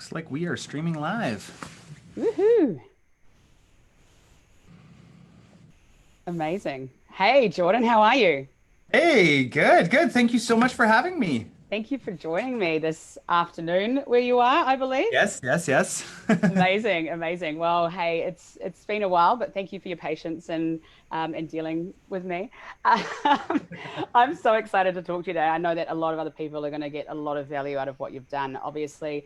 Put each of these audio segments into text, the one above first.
Looks like we are streaming live. Woohoo! Amazing. Hey, Jordan, how are you? Hey, good, good. Thank you so much for having me. Thank you for joining me this afternoon where you are, I believe. Yes, yes, yes. Amazing, amazing. Well, hey, it's been a while, but thank you for your patience and dealing with me. Um, I'm so excited to talk to you today. I know that a lot of other people are going to get a lot of value out of what you've done. Obviously,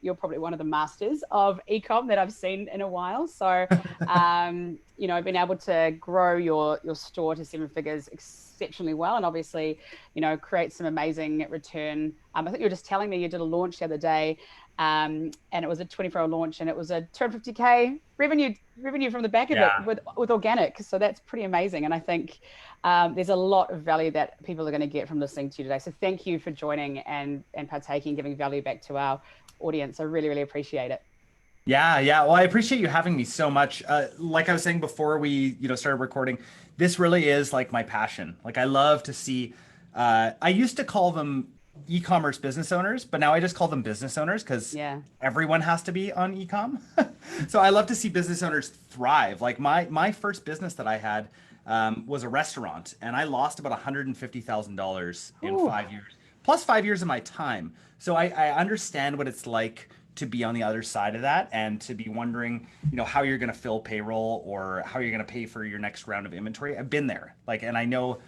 you're probably one of the masters of ecom that I've seen in a while. So, being able to grow your store to seven figures exceptionally well, and obviously, create some amazing return. I think you were just telling me you did a launch the other day, and it was a 24-hour launch, and it was a 250K revenue from the back of it Yeah. with organic. So that's pretty amazing, and I think there's a lot of value that people are going to get from listening to you today. So thank you for joining and partaking, giving value back to our audience. I really, really appreciate it. Yeah, yeah. Well, I appreciate you having me so much. Like I was saying before we, started recording, this really is like my passion. Like I love to see, I used to call them e-commerce business owners, but now I just call them business owners because Yeah. everyone has to be on e-com. So I love to see business owners thrive. Like my first business that I had was a restaurant, and I lost about $150,000 in Ooh. 5 years, plus 5 years of my time. So I understand what it's like to be on the other side of that and to be wondering, how you're going to fill payroll or how you're going to pay for your next round of inventory. I've been there, like, and I know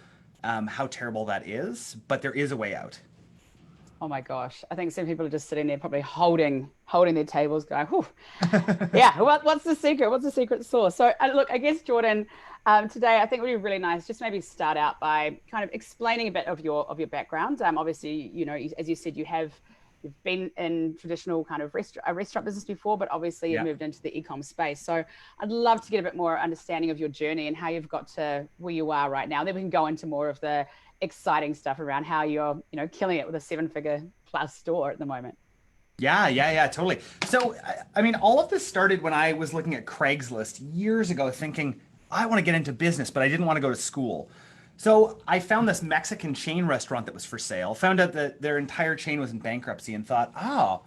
how terrible that is, but there is a way out. Oh my gosh. I think some people are just sitting there probably holding their tables going, whew. Yeah, what's the secret? What's the secret sauce? So, look, I guess Jordan, today I think it would be really nice just maybe start out by kind of explaining a bit of your background. Obviously, as you said, you've been in traditional kind of a restaurant business before, but obviously you've Yeah. moved into the e-com space. So, I'd love to get a bit more understanding of your journey and how you've got to where you are right now. Then we can go into more of the exciting stuff around how you're, killing it with a seven-figure plus store at the moment. Yeah, yeah, yeah, totally. So, I mean, all of this started when I was looking at Craigslist years ago, thinking, I want to get into business, but I didn't want to go to school. So, I found this Mexican chain restaurant that was for sale, found out that their entire chain was in bankruptcy, and thought, oh,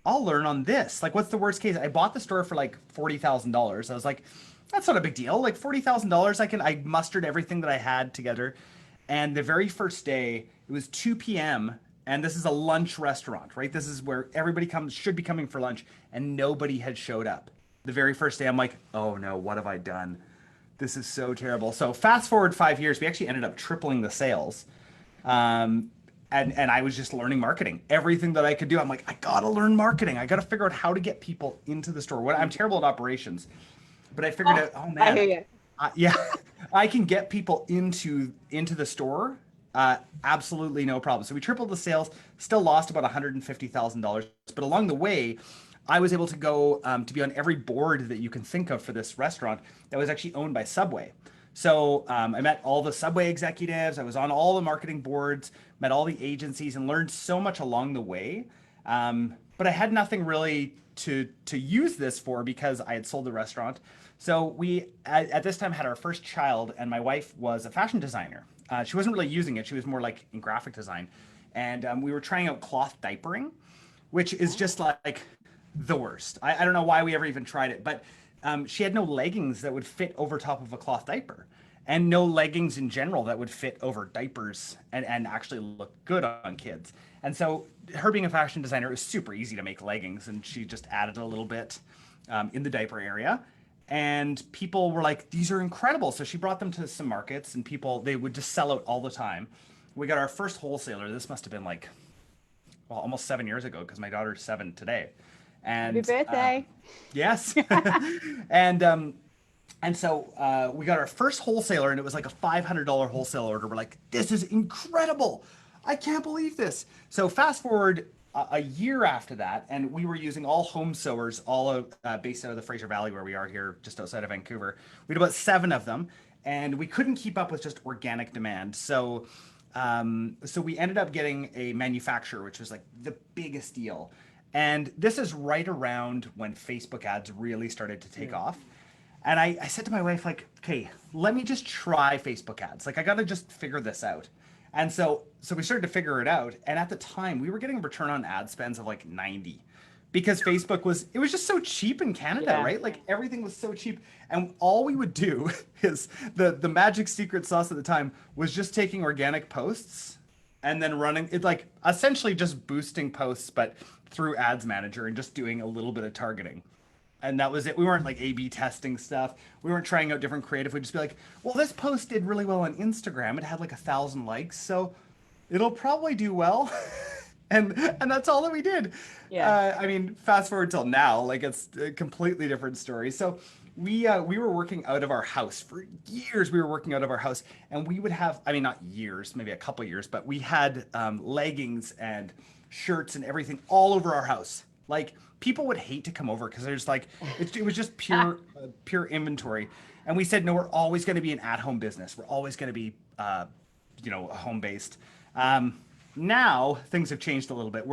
I'll learn on this. Like, what's the worst case? I bought the store for like $40,000. I was like, that's not a big deal. Like $40,000, I mustered everything that I had together. And the very first day, it was 2 p.m. and this is a lunch restaurant, right? This is where everybody should be coming for lunch, and nobody had showed up. The very first day, I'm like, oh no, what have I done? This is so terrible. So fast forward 5 years, we actually ended up tripling the sales. Um, and I was just learning marketing. Everything that I could do, I'm like, I gotta learn marketing. I gotta figure out how to get people into the store. I'm terrible at operations, but I figured Oh, out, oh I man, hear you. yeah, I can get people into the store. Absolutely no problem. So we tripled the sales, still lost about $150,000, but along the way, I was able to go to be on every board that you can think of for this restaurant that was actually owned by Subway. So I met all the Subway executives. I was on all the marketing boards, met all the agencies, and learned so much along the way. But I had nothing really to use this for because I had sold the restaurant. So we at this time had our first child, and my wife was a fashion designer. She wasn't really using it; she was more like in graphic design, and we were trying out cloth diapering, which is just like the worst. I don't know why we ever even tried it, but she had no leggings that would fit over top of a cloth diaper, and no leggings in general that would fit over diapers and actually look good on kids. And so, her being a fashion designer, it was super easy to make leggings, and she just added a little bit in the diaper area. And people were like, these are incredible. So she brought them to some markets, and people, they would just sell out all the time. We got our first wholesaler. This must have been like, well, almost 7 years ago because my daughter's 7 today. Happy And birthday. yes. and so we got our first wholesaler, and it was like a $500 wholesale order. We're like, this is incredible. I can't believe this. So fast forward a year after that, and we were using all home sewers, all based out of the Fraser Valley where we are here, just outside of Vancouver. We had about 7 of them, and we couldn't keep up with just organic demand. So we ended up getting a manufacturer, which was like the biggest deal. And this is right around when Facebook ads really started to take off. And I said to my wife, like, okay, let me just try Facebook ads. Like, I got to just figure this out. And so we started to figure it out. And at the time, we were getting return on ad spends of like 90 because it was just so cheap in Canada, Yeah. right? Like everything was so cheap. And all we would do is the magic secret sauce at the time was just taking organic posts and then running it, like essentially just boosting posts, but through ads manager and just doing a little bit of targeting. And that was it. We weren't like A/B testing stuff. We weren't trying out different creative. We'd just be like, well, this post did really well on Instagram. It had like 1,000 likes, so it'll probably do well. And that's all that we did. Yeah. I mean, fast forward till now, like it's a completely different story. So we were working out of our house for years. We were working out of our house, and we would have, I mean, not years, maybe a couple years, but we had leggings and shirts and everything all over our house. Like people would hate to come over because there's like it was just pure inventory. And we said no, we're always going to be an at-home business. We're always going to be home based. Now things have changed a little bit.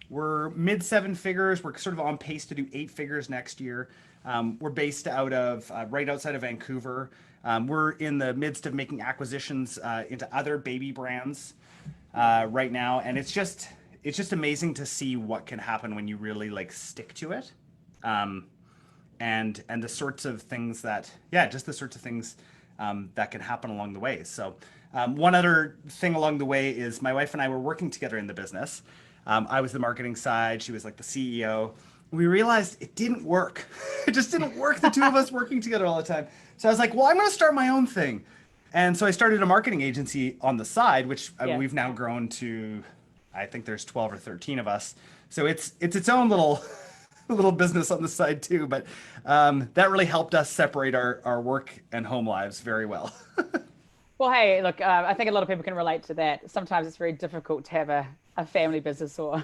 We're mid seven figures. We're sort of on pace to do 8 figures next year. We're based out of right outside of Vancouver. We're in the midst of making acquisitions into other baby brands right now, and it's just amazing to see what can happen when you really like stick to it, and the sorts of things that just the sorts of things that can happen along the way. So one other thing along the way is my wife and I were working together in the business. I was the marketing side. She was like the CEO. We realized it didn't work. It just didn't work, the two of us working together all the time. So I was like, well, I'm going to start my own thing. And so I started a marketing agency on the side, which we've now grown to, I think there's 12 or 13 of us. So it's its own little business on the side too. But that really helped us separate our work and home lives very well. Well, hey, look, I think a lot of people can relate to that. Sometimes it's very difficult to have a family business or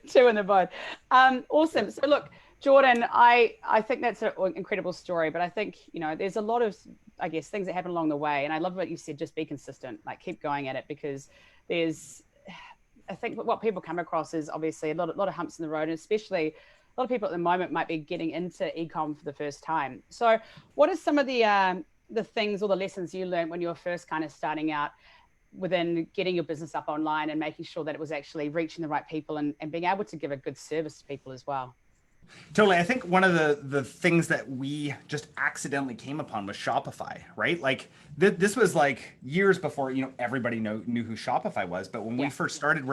two in the both. Awesome. So look, Jordan, I think that's an incredible story, but I think, there's a lot of, I guess, things that happen along the way. And I love what you said, just be consistent, like keep going at it, because I think what people come across is obviously a lot of humps in the road, and especially a lot of people at the moment might be getting into ecom for the first time. So what are some of the things or the lessons you learned when you were first kind of starting out within getting your business up online and making sure that it was actually reaching the right people and being able to give a good service to people as well? Totally. I think one of the things that we just accidentally came upon was Shopify, right? Like this was like years before, everybody knew who Shopify was. But when we first started,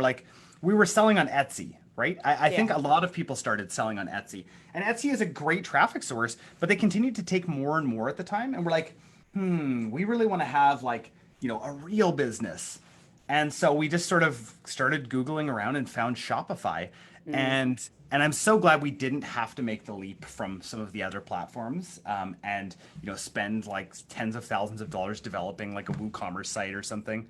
we were selling on Etsy, right? I think a lot of people started selling on Etsy, and Etsy is a great traffic source, but they continued to take more and more at the time. And we're like, we really want to have like, a real business. And so we just sort of started Googling around and found Shopify. And I'm so glad we didn't have to make the leap from some of the other platforms, and spend like tens of thousands of dollars developing like a WooCommerce site or something.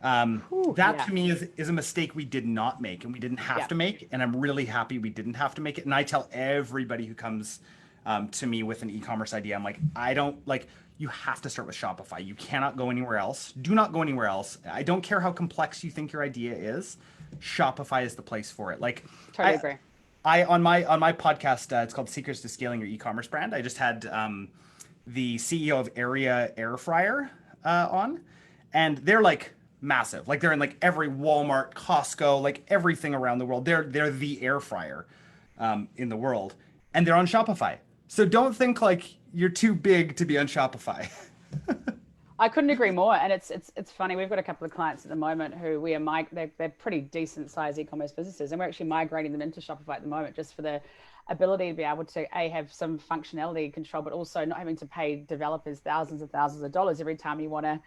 To me is a mistake we did not make, and we didn't have to make. And I'm really happy we didn't have to make it. And I tell everybody who comes to me with an e-commerce idea, I'm like, you have to start with Shopify. You cannot go anywhere else. Do not go anywhere else. I don't care how complex you think your idea is. Shopify is the place for it. Like, totally agree. On my podcast, it's called Secrets to Scaling Your E-commerce Brand. I just had the CEO of Area Air Fryer on, and they're like massive. Like they're in like every Walmart, Costco, like everything around the world. They're the air fryer in the world, and they're on Shopify. So don't think like you're too big to be on Shopify. I couldn't agree more. And it's funny. We've got a couple of clients at the moment who they're pretty decent sized e-commerce businesses, and we're actually migrating them into Shopify at the moment just for the ability to be able to have some functionality control, but also not having to pay developers thousands of dollars every time you want to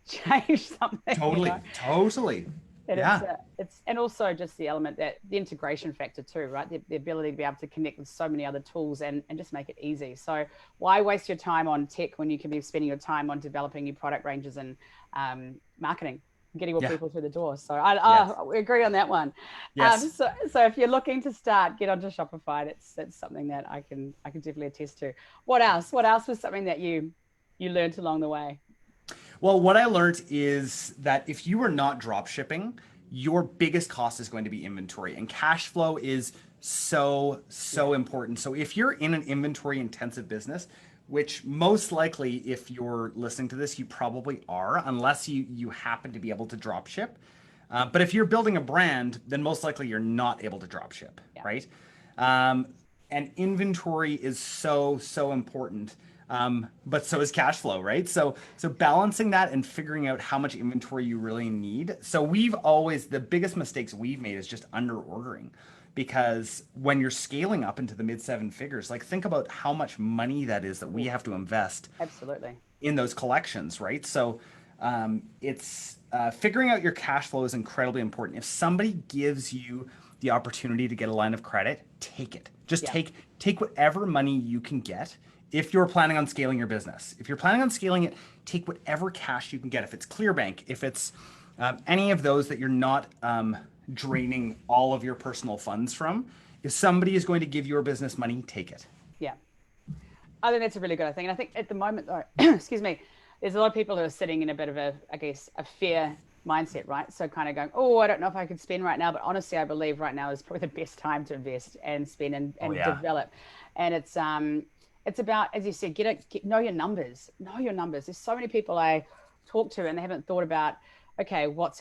change something. Totally. And and also just the element that the integration factor too, right? The ability to be able to connect with so many other tools and just make it easy. So why waste your time on tech when you can be spending your time on developing new product ranges and marketing, getting more people through the door? So we agree on that one. Yes. So if you're looking to start, get onto Shopify. That's something that I can definitely attest to. What else? What else was something that you learned along the way? Well, what I learned is that if you are not drop shipping, your biggest cost is going to be inventory, and cash flow is so important. So if you're in an inventory intensive business, which most likely, if you're listening to this, you probably are, unless you happen to be able to drop ship, But if you're building a brand, then most likely you're not able to drop ship, Yeah. right? Um, and inventory is so important. But so is cash flow, right? So balancing that and figuring out how much inventory you really need. So we've always, the biggest mistakes we've made is just under ordering, because when you're scaling up into the mid seven figures, like think about how much money that is that we Ooh, have to invest absolutely. in those collections, right? So it's figuring out your cash flow is incredibly important. If somebody gives you the opportunity to get a line of credit, take it. Just Yeah. take whatever money you can get. If you're planning on scaling your business, if you're planning on scaling it, take whatever cash you can get. If it's ClearBank, if it's any of those that you're not draining all of your personal funds from, if somebody is going to give your business money, take it. Yeah. I think that's a really good thing. And I think at the moment, though, excuse me, there's a lot of people who are sitting in a bit of a, I guess, a fear mindset, right? So kind of going, oh, I don't know if I could spend right now. But honestly, I believe right now is probably the best time to invest and spend Oh and yeah. develop. And it's about, as you said, know your numbers. Know your numbers. There's so many people I talk to and they haven't thought about, okay, what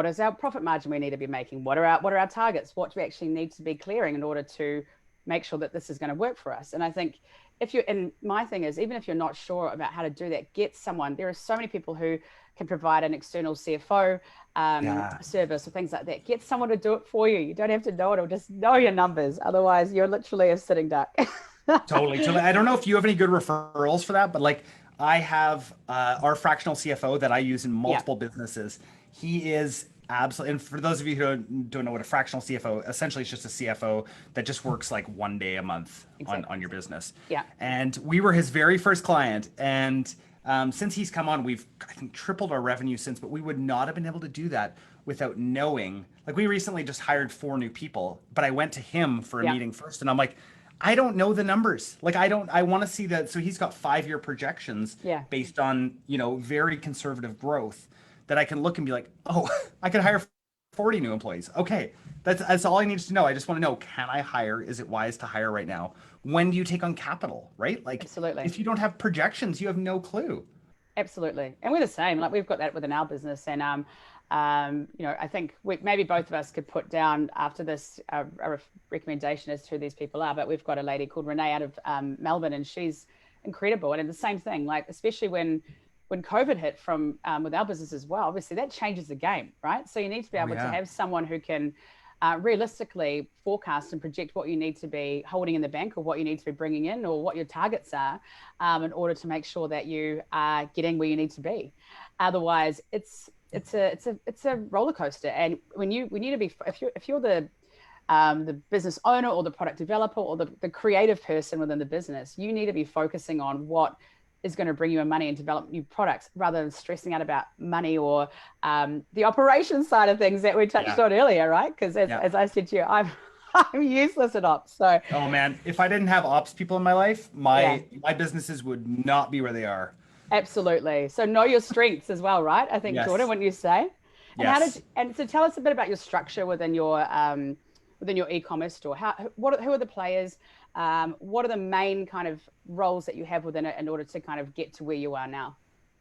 is our profit margin we need to be making? What are our targets? What do we actually need to be clearing in order to make sure that this is going to work for us? And I think if you're, and my thing is, even if you're not sure about how to do that, get someone. There are so many people who can provide an external CFO Yeah. service or things like that. Get someone to do it for you. You don't have to know it, or just know your numbers. Otherwise, you're literally a sitting duck. Totally, totally. I don't know if you have any good referrals for that, but like I have our fractional CFO that I use in Yeah, multiple businesses. He is absolutely, and for those of you who don't know what a fractional CFO, essentially it's just a CFO that just works like one day a month on exactly. your business. Yeah, And we were his very first client. And since he's come on, we've, I think, tripled our revenue since, but we would not have been able to do that without knowing. Like we recently just hired 4 new people, but I went to him for a yeah, meeting first and I'm like, I don't know the numbers. Like I want to see that. So he's got 5-year projections yeah. based on, very conservative growth that I can look and be like, oh, I could hire 40 new employees. Okay. That's all I need to know. I just want to know, can I hire? Is it wise to hire right now? When do you take on capital, right? Like Absolutely. if you don't have projections, you have no clue. Absolutely. And we're the same. Like we've got that within our business. And, I think maybe both of us could put down after this a recommendation as to who these people are. But we've got a lady called Renee out of Melbourne, and she's incredible. And the same thing, like especially when COVID hit from with our business as well, obviously that changes the game, right? So you need to be Oh able to yeah. have someone who can realistically forecast and project what you need to be holding in the bank or what you need to be bringing in or what your targets are in order to make sure that you are getting where you need to be. Otherwise, it's a roller coaster. And when you we need to be if you're the business owner or the product developer or the creative person within the business, you need to be focusing on what is going to bring you in money and develop new products rather than stressing out about money or the operations side of things that we touched Yeah. on earlier, right? Because Yeah. as I said to you, I'm useless at ops. So Oh man, if I didn't have ops people in my life, yeah, my businesses would not be where they are. absolutely. So know your strengths as well, right? I think Jordan, Yes. wouldn't you say? And Yes. and so tell us a bit about your structure within your e-commerce store. Who are the players? What are the main kind of roles that you have within it in order to kind of get to where you are now?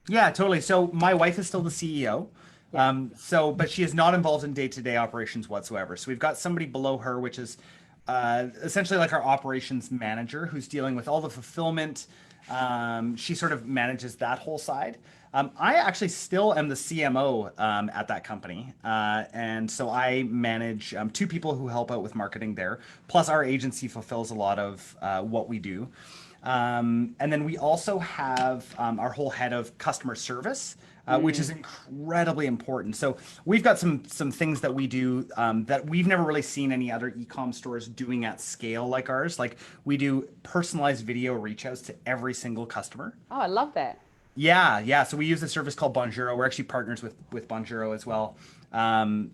Yeah, totally. So my wife is still the CEO. Yeah. But she is not involved in day-to-day operations whatsoever. So we've got somebody below her, which is essentially like our operations manager, who's dealing with all the fulfillment. She sort of manages that whole side. I actually still am the CMO at that company. And so I manage 2 people who help out with marketing there. Plus, our agency fulfills a lot of what we do. And then we also have our whole head of customer service, which is incredibly important. So we've got some things that we do that we've never really seen any other e-com stores doing at scale like ours. Like we do personalized video reach outs to every single customer. Oh, I love that. Yeah, yeah. So we use a service called Bonjour. We're actually partners with Bonjour as well, and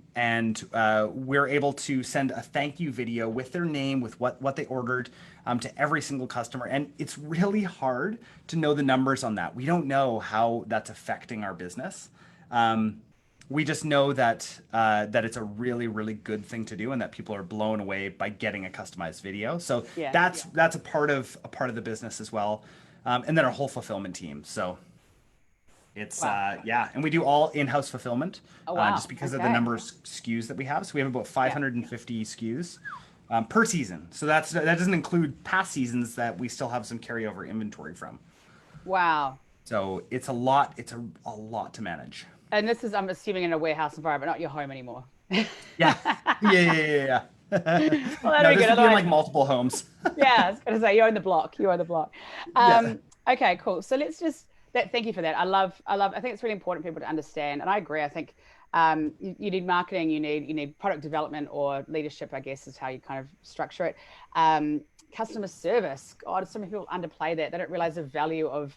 we're able to send a thank you video with their name, with what they ordered, to every single customer. And it's really hard to know the numbers on that. We don't know how that's affecting our business. Um, we just know that it's a really really good thing to do, and that people are blown away by getting a customized video. So Yeah. that's a part of the business as well, and then our whole fulfillment team. So. It's Wow. yeah, and we do all in-house fulfillment, Oh, wow. just because of the Okay. number of SKUs that we have. So we have about Yeah. 550 SKUs per season. So that doesn't include past seasons that we still have some carryover inventory from. Wow. So it's a lot. It's a lot to manage. And this is, I'm assuming, in a warehouse environment, not your home anymore. Yeah, yeah. Well, that'll No, be this good. would be in Otherwise, like multiple homes. yeah, I was gonna say you own the block. You own the block. Yeah, Okay, cool. So let's just thank you for that. I think it's really important for people to understand, and I agree. I think you need marketing, you need product development or leadership, I guess, is how you kind of structure it. Customer service. God, so many people underplay that. They don't realize the value of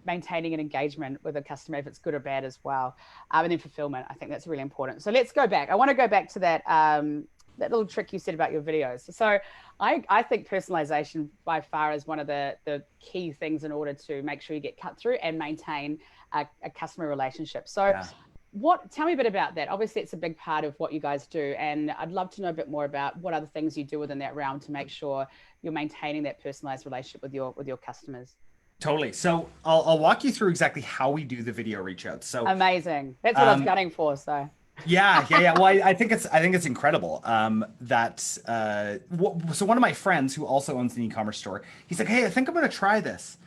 maintaining an engagement with a customer, if it's good or bad as well. And then fulfillment. I think that's really important. So let's go back. I want to go back to that little trick you said about your videos. So I think personalization by far is one of the key things in order to make sure you get cut through and maintain a customer relationship. So yeah. tell me a bit about that. Obviously it's a big part of what you guys do, and I'd love to know a bit more about what other things you do within that realm to make sure you're maintaining that personalized relationship with your customers. Totally. So I'll walk you through exactly how we do the video reach out. So Amazing. That's what I was gunning for. So yeah. Well, I think it's incredible. So one of my friends who also owns an e-commerce store, he's like, "Hey, I think I'm gonna try this,"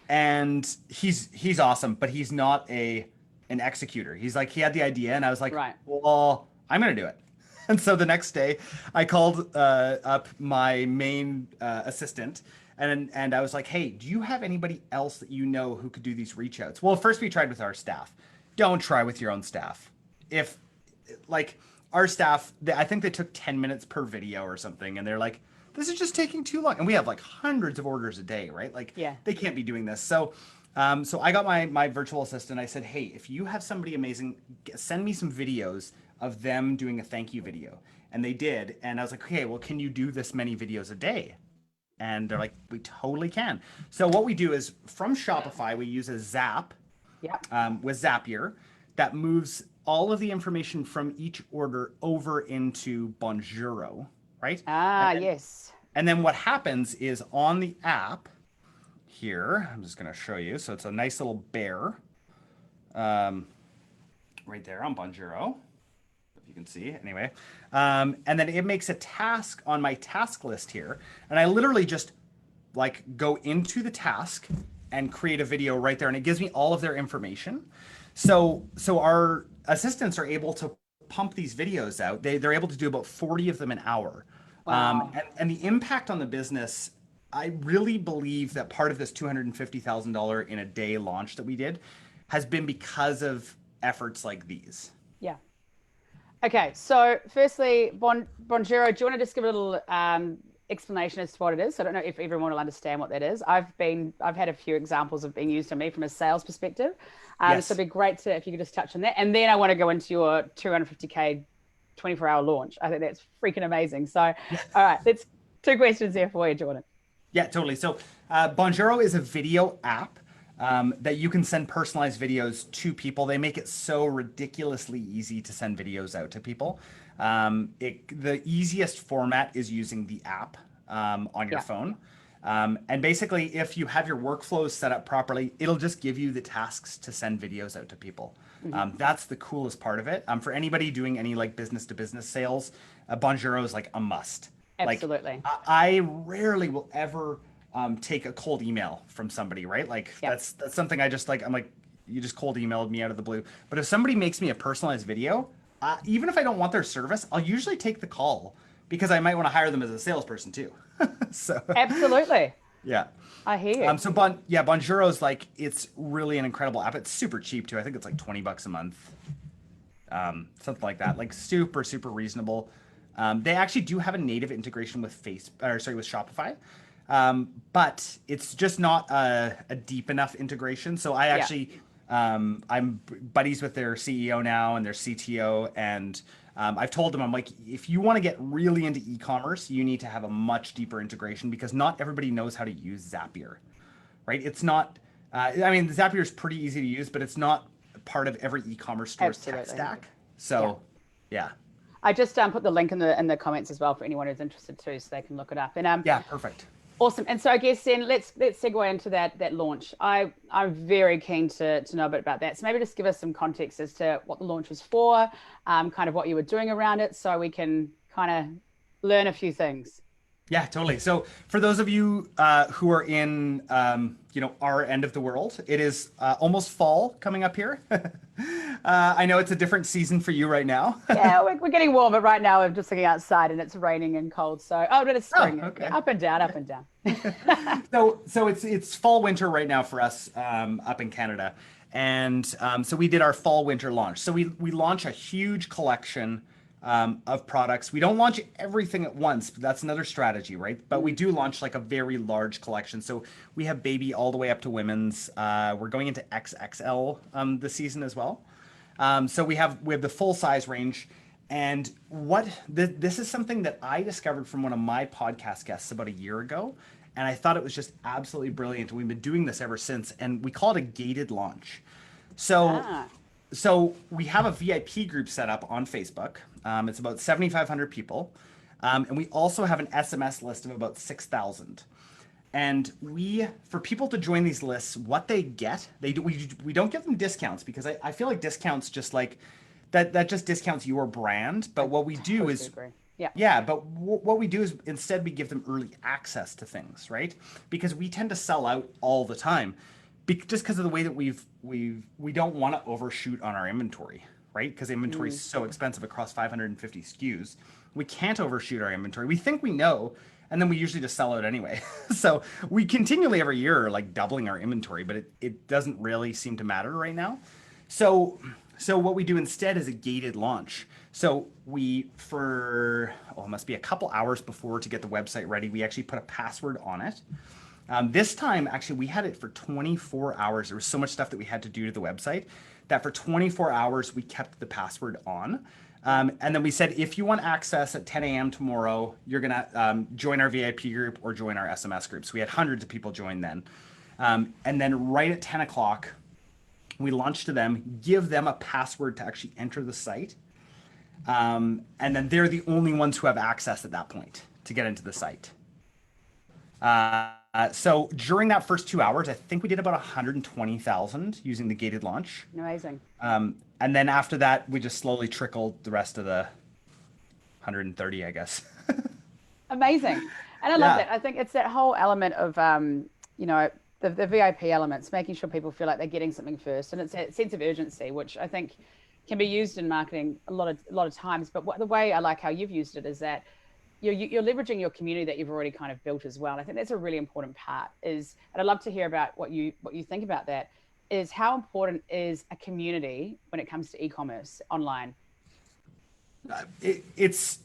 and he's awesome, but he's not an executor. He's like, he had the idea, and I was like, right. "Well, I'm gonna do it." And so the next day, I called up my main assistant, and I was like, "Hey, do you have anybody else that you know who could do these reach outs?" Well, first we tried with our staff. Don't try with your own staff. If like our staff, I think they took 10 minutes per video or something, and they're like, "This is just taking too long." And we have like hundreds of orders a day, right? Like Yeah. they can't be doing this. So I got my virtual assistant. I said, "Hey, if you have somebody amazing, send me some videos of them doing a thank you video." And they did. And I was like, "Okay, well, can you do this many videos a day?" And they're like, "We totally can." So what we do is from Shopify, we use a Zap Yeah. with Zapier that moves all of the information from each order over into Bonjour, right? Ah, yes. And then what happens is on the app here, I'm just going to show you. So it's a nice little bear right there on Bonjour, if you can see. Anyway, and then it makes a task on my task list here, and I literally just like go into the task and create a video right there, and it gives me all of their information. So our assistants are able to pump these videos out. They're able to do about 40 of them an hour. Wow. And the impact on the business, I really believe that part of this $250,000 in a day launch that we did has been because of efforts like these. Yeah. Okay. So firstly, Bonjour, do you want to just give a little explanation as to what it is? I don't know if everyone will understand what that is. I've had a few examples of being used to me from a sales perspective. Yes. So it'd be great if you could just touch on that. And then I want to go into your 250K 24-hour launch. I think that's freaking amazing. So, all right, that's two questions there for you, Jordan. Yeah, totally. So Bonjour is a video app that you can send personalized videos to people. They make it so ridiculously easy to send videos out to people. The easiest format is using the app on your Yeah. phone. And basically, if you have your workflows set up properly, it'll just give you the tasks to send videos out to people. That's the coolest part of it. For anybody doing any like business to business sales, Bonjour is like a must. Absolutely. Like I rarely will ever take a cold email from somebody, right? Like Yeah. that's something I just like. I'm like, you just cold emailed me out of the blue. But if somebody makes me a personalized video, even if I don't want their service, I'll usually take the call because I might want to hire them as a salesperson too. So Absolutely. yeah. I hear you. So Bonjour is like, it's really an incredible app. It's super cheap too. I think it's like $20 a month, something like that. Like super reasonable. They actually do have a native integration with with Shopify, but it's just not a deep enough integration. So I actually, I'm buddies with their CEO now and their CTO, and I've told them, I'm like, if you want to get really into e-commerce, you need to have a much deeper integration because not everybody knows how to use Zapier, right? It's not. I mean, Zapier is pretty easy to use, but it's not part of every e-commerce store's tech Absolutely. stack. So, yeah. I just put the link in the comments as well for anyone who's interested too, so they can look it up. And Yeah, perfect. Awesome. And so I guess then let's segue into that launch. I'm very keen to know a bit about that. So maybe just give us some context as to what the launch was for, kind of what you were doing around it, so we can kind of learn a few things. Yeah, totally. So for those of you who are in, our end of the world, it is almost fall coming up here. I know it's a different season for you right now. Yeah, we're getting warm, but right now I'm just looking outside and it's raining and cold. So, oh, but it's Oh, spring. okay. Up and down, up and down. So it's fall winter right now for us up in Canada, and so we did our fall winter launch. So we launch a huge collection of products. We don't launch everything at once, but that's another strategy, right? But we do launch like a very large collection. So we have baby all the way up to women's. We're going into XXL this season as well. So we have the full size range. And this is something that I discovered from one of my podcast guests about a year ago. And I thought it was just absolutely brilliant. We've been doing this ever since. And we call it a gated launch. So, Ah, so we have a VIP group set up on Facebook. It's about 7,500 people. And we also have an SMS list of about 6,000. And for people to join these lists, what they get, we don't give them discounts because I feel like discounts just like that just discounts your brand. But what we do totally is, agree. Yeah. yeah, but what we do is instead we give them early access to things, right? Because we tend to sell out all the time, just because of the way that we don't want to overshoot on our inventory, right? Because inventory is so expensive across 550 SKUs. We can't overshoot our inventory. We think we know, and then we usually just sell out anyway. So we continually every year are like doubling our inventory, but it doesn't really seem to matter right now. So what we do instead is a gated launch. So it must be a couple hours before to get the website ready, we actually put a password on it. This time, actually, we had it for 24 hours. There was so much stuff that we had to do to the website that for 24 hours, we kept the password on. And then we said, if you want access at 10 a.m. tomorrow, you're going to join our VIP group or join our SMS group. So we had hundreds of people join then. And then right at 10 o'clock, we launch to them, give them a password to actually enter the site. And then they're the only ones who have access at that point to get into the site. So during that first 2 hours, I think we did about 120,000 using the gated launch. Amazing. And then after that, we just slowly trickled the rest of the 130, I guess. Amazing. And I love Yeah. that. I think it's that whole element of, the VIP elements, making sure people feel like they're getting something first. And it's a sense of urgency, which I think can be used in marketing a lot of times. But the way I like how you've used it is that you're leveraging your community that you've already kind of built as well. And I think that's a really important part and I'd love to hear about what you think about that, is how important is a community when it comes to e-commerce online? It's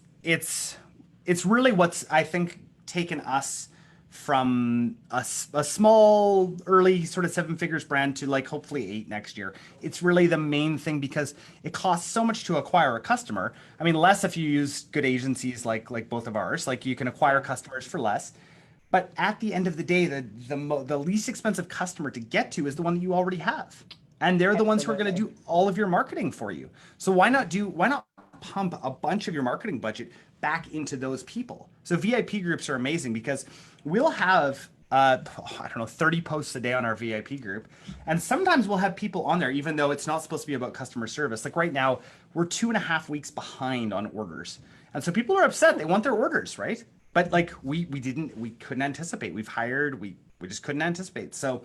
really what's, I think, taken us from a small early sort of seven figures brand to like hopefully 8 next year. It's really the main thing because it costs so much to acquire a customer. I mean, less if you use good agencies like both of ours, like you can acquire customers for less. But at the end of the day, the least expensive customer to get to is the one that you already have. And they're the ones who are going to do all of your marketing for you. So why not pump a bunch of your marketing budget back into those people? So VIP groups are amazing because we'll have I don't know, 30 posts a day on our VIP group. And sometimes we'll have people on there, even though it's not supposed to be about customer service. Like right now, we're 2.5 weeks behind on orders. And so people are upset. They want their orders, right? But like we couldn't anticipate. We've hired, we just couldn't anticipate. So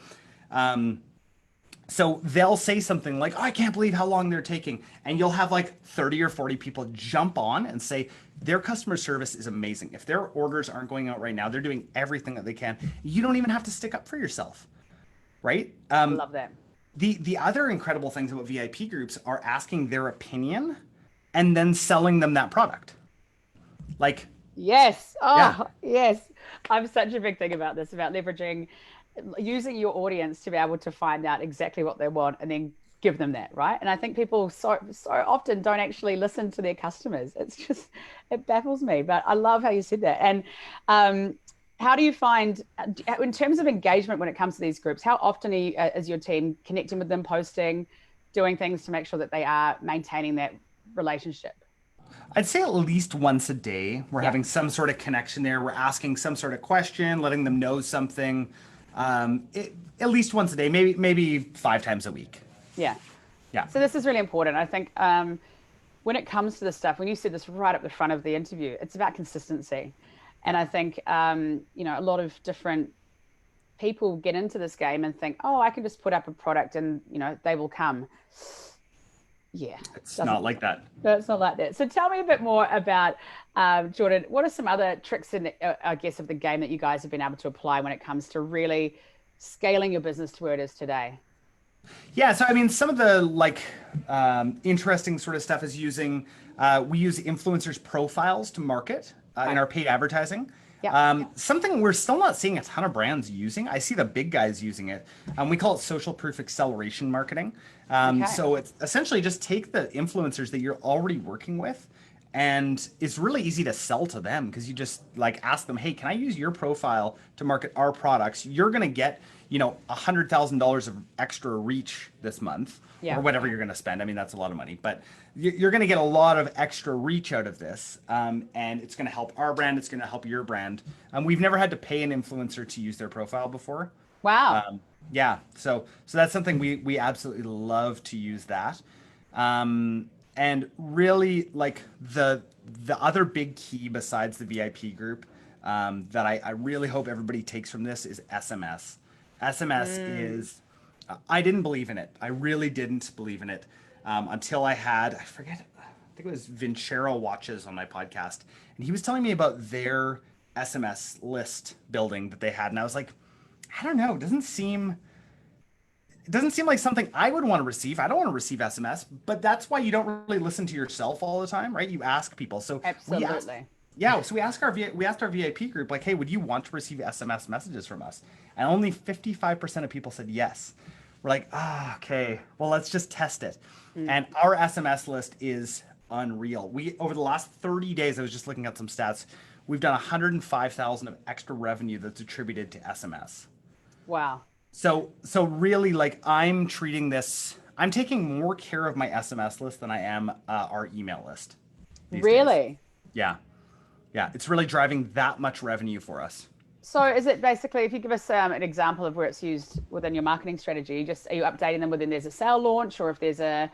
they'll say something like, oh, I can't believe how long they're taking. And you'll have like 30 or 40 people jump on and say, their customer service is amazing. If their orders aren't going out right now, they're doing everything that they can. You don't even have to stick up for yourself, right? I love that. The other incredible things about VIP groups are asking their opinion and then selling them that product. Like, Yes. Oh, yeah. yes. I'm such a big thing about this, about using your audience to be able to find out exactly what they want and then give them that, right? And I think people so often don't actually listen to their customers. It baffles me, but I love how you said that. And how do you find, in terms of engagement when it comes to these groups, how often is your team connecting with them, posting, doing things to make sure that they are maintaining that relationship? I'd say at least once a day, we're Yeah. having some sort of connection there. We're asking some sort of question, letting them know something. At least once a day, maybe 5 times a week. Yeah. Yeah. So this is really important. I think when it comes to this stuff, when you said this right up the front of the interview, it's about consistency. And Yeah. I think, a lot of different people get into this game and think, oh, I can just put up a product and, they will come. Yeah, It's doesn't not like that. no, it's not like that. So tell me a bit more about Jordan. What are some other tricks in, I guess, of the game that you guys have been able to apply when it comes to really scaling your business to where it is today? Yeah, so I mean, some of the interesting sort of stuff is we use influencers' profiles to market in Right. our paid advertising. Yeah. Something we're still not seeing a ton of brands using. I see the big guys using it. We call it social proof acceleration marketing. Okay. So it's essentially just take the influencers that you're already working with, and it's really easy to sell to them because you just like ask them, hey, can I use your profile to market our products? You're gonna get, $100,000 of extra reach this month, or Yeah. whatever you're gonna spend. I mean, that's a lot of money, but you're gonna get a lot of extra reach out of this, and it's gonna help our brand. It's gonna help your brand. We've never had to pay an influencer to use their profile before. Wow. Yeah, so that's something we absolutely love to use that. And really like the other big key besides the VIP group that I really hope everybody takes from this is SMS. SMS is I didn't believe in it. I really didn't believe in it until I forget, I think it was Vincero Watches on my podcast, and he was telling me about their SMS list building that they had, and I was like, I don't know, it doesn't seem like something I would want to receive. I don't want to receive SMS, but that's why you don't really listen to yourself all the time, right? You ask people. So we asked, Absolutely. yeah. So we asked our VIP group, like, hey, would you want to receive SMS messages from us? And only 55% of people said yes. We're like, okay, well, let's just test it. And our SMS list is unreal. We over the last 30 days, I was just looking at some stats. We've done 105,000 of extra revenue that's attributed to SMS. Wow. So really, like I'm taking more care of my SMS list than I am our email list these days. Really? Yeah, yeah, it's really driving that much revenue for us. So is it basically, if you give us an example of where it's used within your marketing strategy, are you updating them within there's a sale launch, or if there's a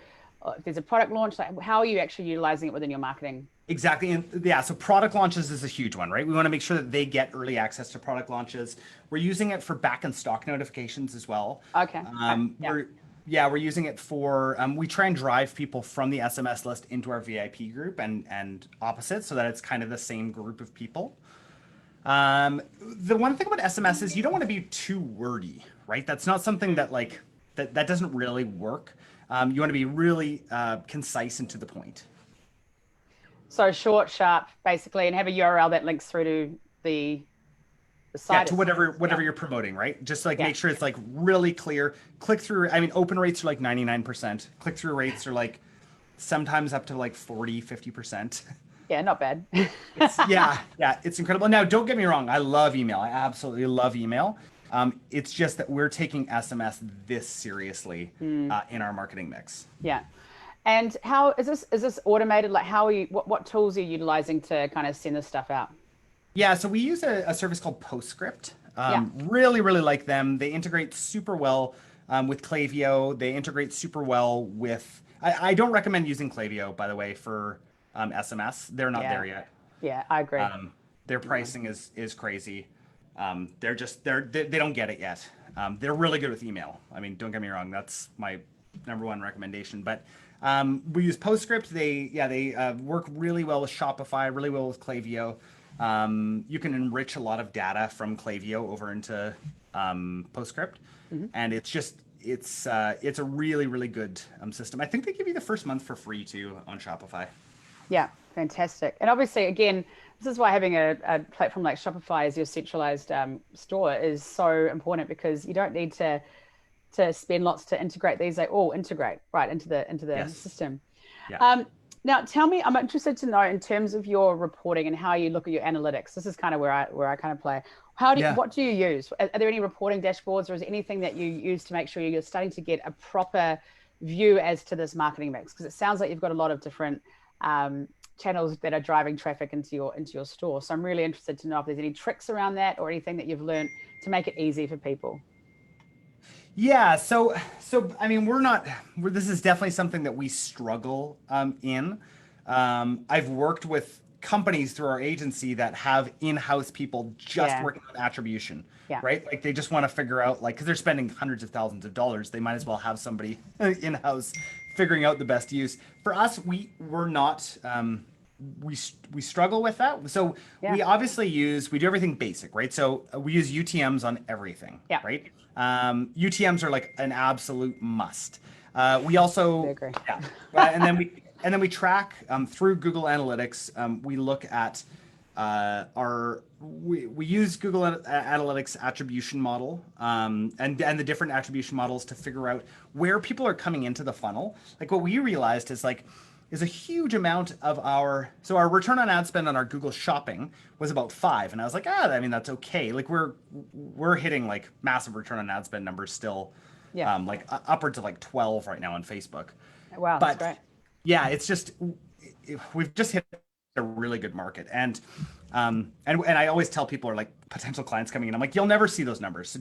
product launch, like how are you actually utilizing it within your marketing? Exactly. And yeah, so product launches is a huge one, right? We want to make sure that they get early access to product launches. We're using it for back and stock notifications as well. Okay. Okay. Yeah. We're using it for we try and drive people from the SMS list into our VIP group and opposite so that it's kind of the same group of people. The one thing about SMS is you don't want to be too wordy, right? That's not something that that doesn't really work. You want to be really concise and to the point. So short, sharp, basically, and have a URL that links through to the Yeah, site to itself. whatever Yeah. you're promoting, right? Just like Yeah. make sure it's like really clear. Click through, I mean, open rates are like 99%. Click through rates are like sometimes up to like 40, 50%. Yeah, not bad. Yeah, it's incredible. Now, don't get me wrong. I love email. I absolutely love email. It's just that we're taking SMS this seriously in our marketing mix. Yeah. And how is this automated? Like how are you what tools are you utilizing to kind of send this stuff out? Yeah, so we use a service called Postscript. Yeah. Really, really like them. They integrate super well with Klaviyo. They integrate super well with. I don't recommend using Klaviyo, by the way, for SMS. They're not Yeah. there yet. Yeah, I agree. Their pricing is crazy. They don't get it yet. They're really good with email. I mean, don't get me wrong. That's my number one recommendation. But we use Postscript. They work really well with Shopify, really well with Klaviyo. You can enrich a lot of data from Klaviyo over into Postscript, and it's a really really good system. I think they give you the first month for free too on Shopify. Yeah, fantastic. And obviously, again, this is why having a platform like Shopify as your centralized store is so important because you don't need to spend lots to integrate these. They all integrate right into the Yes. system. Yeah. Now, tell me, I'm interested to know in terms of your reporting and how you look at your analytics. This is kind of where I kind of play. Yeah. What do you use? Are there any reporting dashboards, or is there anything that you use to make sure you're starting to get a proper view as to this marketing mix? Because it sounds like you've got a lot of different channels that are driving traffic into your store. So I'm really interested to know if there's any tricks around that or anything that you've learned to make it easy for people. Yeah, so I mean, this is definitely something that we struggle in. I've worked with companies through our agency that have in-house people just Yeah. working on attribution, Yeah. right? Like they just want to figure out, like, because they're spending hundreds of thousands of dollars, they might as well have somebody in-house figuring out the best use. For us, we're not. We struggle with that. So Yeah. we do everything basic, right? So we use UTMs on everything, Yeah. right? UTMs are like an absolute must. We I also, agree. yeah, and then we track through Google Analytics. We look at we use Google Analytics attribution model and the different attribution models to figure out where people are coming into the funnel. Like what we realized is a huge amount of our return on ad spend on our Google Shopping was about 5, and I was like, I mean that's okay. Like we're hitting like massive return on ad spend numbers still, Yeah. like upwards of like 12 right now on Facebook. Wow, that's But great. yeah, it's just we've just hit a really good market, and I always tell people, are like potential clients coming in, I'm like, you'll never see those numbers, so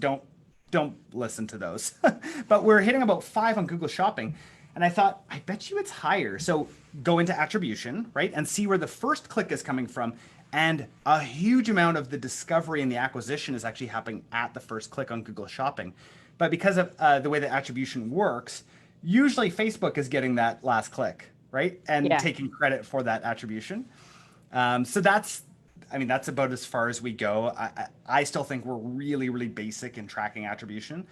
don't listen to those. But we're hitting about 5 on Google Shopping. And I thought, I bet you it's higher. So go into attribution, right? And see where the first click is coming from. And a huge amount of the discovery and the acquisition is actually happening at the first click on Google Shopping. But because of the way that attribution works, usually Facebook is getting that last click, right? And Yeah. taking credit for that attribution. So I mean, that's about as far as we go. I still think we're really, really basic in tracking attribution.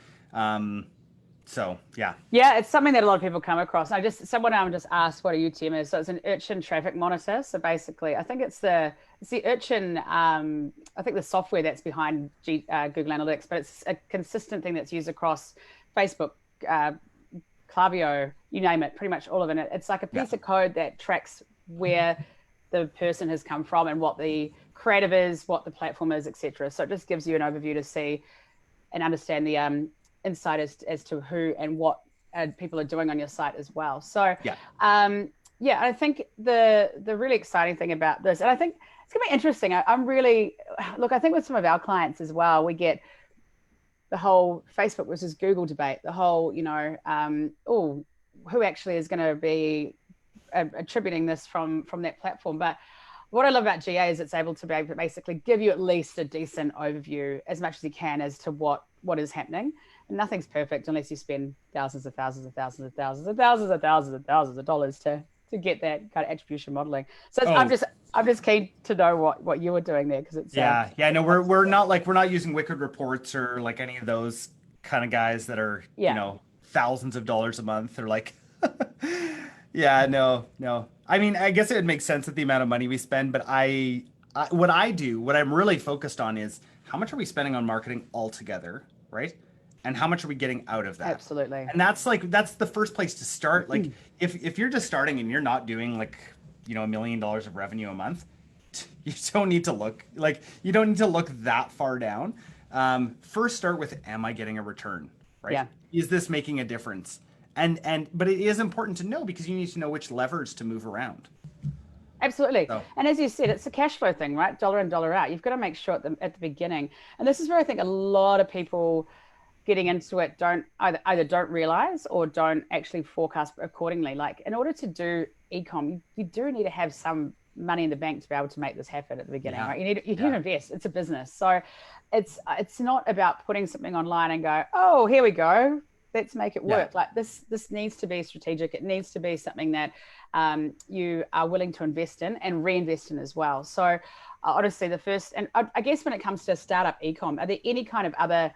So yeah. Yeah, it's something that a lot of people come across. Someone just asked what a UTM is. So it's an urchin traffic monitor. So basically, I think it's the urchin. I think the software that's behind Google Analytics, but it's a consistent thing that's used across Facebook, Klaviyo, you name it, pretty much all of it. It's like a piece of code that tracks where the person has come from and what the creative is, what the platform is, etc. So it just gives you an overview to see and understand the insight as to who and what people are doing on your site as well. So yeah, I think the really exciting thing about this, and I think it's gonna be interesting. I'm really I think with some of our clients as well, we get the whole Facebook versus Google debate, the whole, who actually is going to be attributing this from that platform. But what I love about GA is it's able to basically give you at least a decent overview as much as you can as to what is happening. And nothing's perfect unless you spend thousands of thousands of thousands of thousands of thousands of thousands of thousands of dollars to get that kind of attribution modeling. So I'm just keen to know what you were doing there, because it's no, we're not using Wicked Reports or like any of those kind of guys that are thousands of dollars a month or like no. I mean, I guess it would make sense with the amount of money we spend, but what I'm really focused on is how much are we spending on marketing altogether, right? And how much are we getting out of that? Absolutely. And that's the first place to start. Like if you're just starting and you're not doing like, $1 million of revenue a month, you don't need to look that far down. First start with, am I getting a return, right? Yeah. Is this making a difference? But it is important to know, because you need to know which levers to move around. Absolutely. So. And as you said, it's a cash flow thing, right? Dollar in, dollar out. You've got to make sure at the beginning. And this is where I think a lot of people getting into it either don't realize or don't actually forecast accordingly. Like, in order to do e-com, you do need to have some money in the bank to be able to make this happen at the beginning, right? You need to invest. It's a business. So it's not about putting something online and go, oh, here we go, let's make it work. Like this needs to be strategic. It needs to be something that you are willing to invest in and reinvest in as well. So honestly, the first, and I guess when it comes to startup e-com, are there any kind of other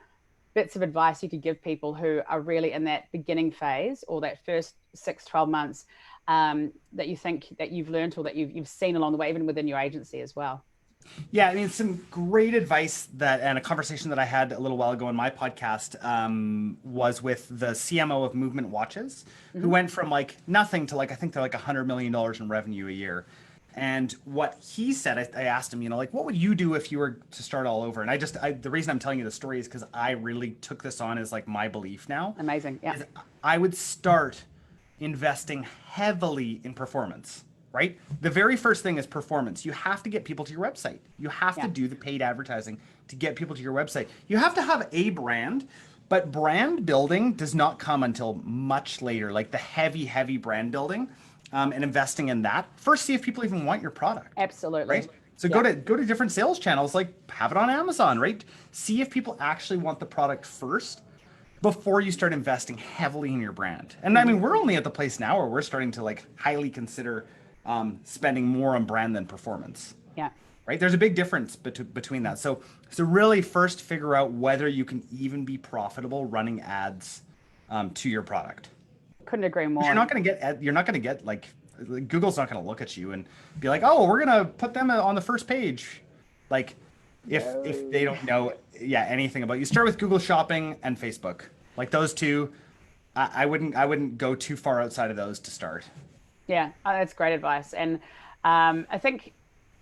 bits of advice you could give people who are really in that beginning phase, or that first 6-12 months, that you think that you've learned or that you've seen along the way, even within your agency as well? Yeah, I mean, some great advice and a conversation that I had a little while ago in my podcast was with the CMO of Movement Watches, who went from like nothing to like, I think they're like $100 million in revenue a year. And what he said, I asked him, like, what would you do if you were to start all over? And the reason I'm telling you the story is because I really took this on as like my belief now. Amazing. Yeah. I would start investing heavily in performance, right? The very first thing is performance. You have to get people to your website. You have to Yeah. do the paid advertising to get people to your website. You have to have a brand, but brand building does not come until much later, like the heavy brand building, and investing in that. First, see if people even want your product, Absolutely. right? So Yeah. go to different sales channels, like have it on Amazon, right? See if people actually want the product first before you start investing heavily in your brand. And I mean, we're only at the place now where we're starting to like highly consider spending more on brand than performance, Yeah. right? There's a big difference between that. So really first figure out whether you can even be profitable running ads to your product. Couldn't agree 'Cause you're more. not going to get like Google's not going to look at you and be like, oh, we're going to put them on the first page. Like if they don't know anything about you. Start with Google Shopping and Facebook. Like those two, I wouldn't go too far outside of those to start. Yeah, that's great advice. And I think,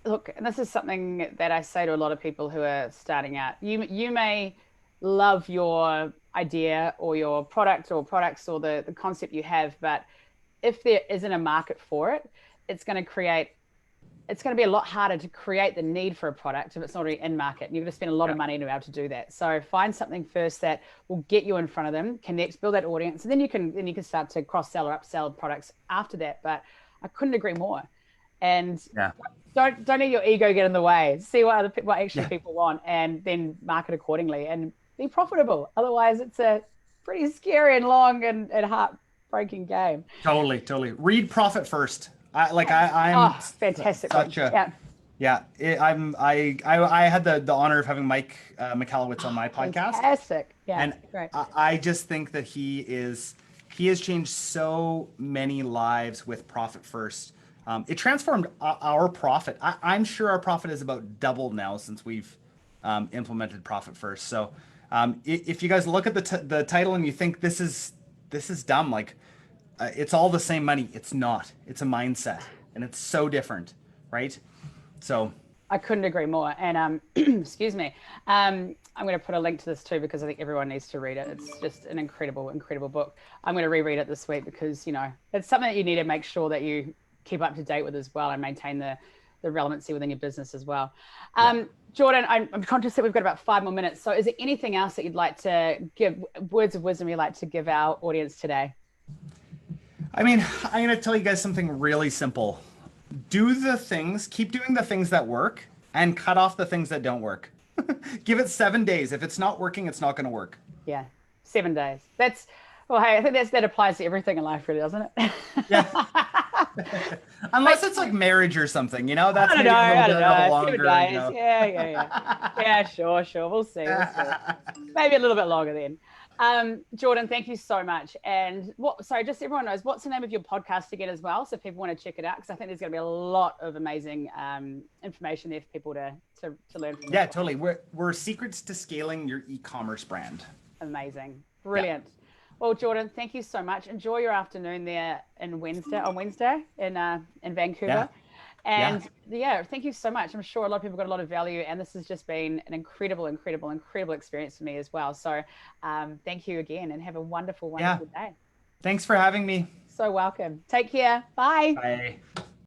look, and this is something that I say to a lot of people who are starting out. You may love your idea or your product or products or the concept you have, but if there isn't a market for it, it's going to create it's going to be a lot harder to create the need for a product if it's not already in market. You're going to spend a lot Yeah. of money to be able to do that. So find something first that will get you in front of them, connect, build that audience, and then you can start to cross sell or upsell products after that. But I couldn't agree more. And Yeah. don't let your ego get in the way. See what actually Yeah. people want, and then market accordingly and be profitable. Otherwise, it's a pretty scary and long and heartbreaking game. Totally. Read Profit First. I'm Oh, fantastic book. such a Yeah. yeah. I had the honor of having Mike Michalowicz on my podcast, Fantastic. Yeah. and Great. I just think that he has changed so many lives with Profit First. It transformed our profit. I'm sure our profit is about doubled now since we've implemented Profit First. So if you guys look at the title and you think this is dumb, like it's all the same money. It's not. It's a mindset, and it's so different, right? So I couldn't agree more. And excuse me. I'm going to put a link to this too because I think everyone needs to read it. It's just an incredible book. I'm going to reread it this week because it's something that you need to make sure that you keep up to date with as well and maintain the relevancy within your business as well. yeah. Jordan, I'm conscious that we've got about 5 more minutes. So is there anything else that you'd like to give, words of wisdom you'd like to give our audience today? I mean, I'm gonna tell you guys something really simple. Keep doing the things that work, and cut off the things that don't work. Give it 7 days. If it's not working, it's not gonna work. Yeah, 7 days. Well, hey, I think that applies to everything in life, really, doesn't it? Yeah. Unless it's like marriage or something, that's maybe a I little don't bit of a know. longer, 7 days. Yeah, sure. We'll see. Maybe a little bit longer then. Jordan, thank you so much. And just so everyone knows, what's the name of your podcast again as well? So if people want to check it out, because I think there's going to be a lot of amazing information there for people to learn from. Yeah, totally. We're secrets to scaling your e-commerce brand. Amazing. Brilliant. Yeah. Well, Jordan, thank you so much. Enjoy your afternoon there on Wednesday in Vancouver. Yeah. And thank you so much. I'm sure a lot of people got a lot of value, and this has just been an incredible experience for me as well. So thank you again, and have a wonderful day. Thanks for having me. So welcome. Take care. Bye. Bye.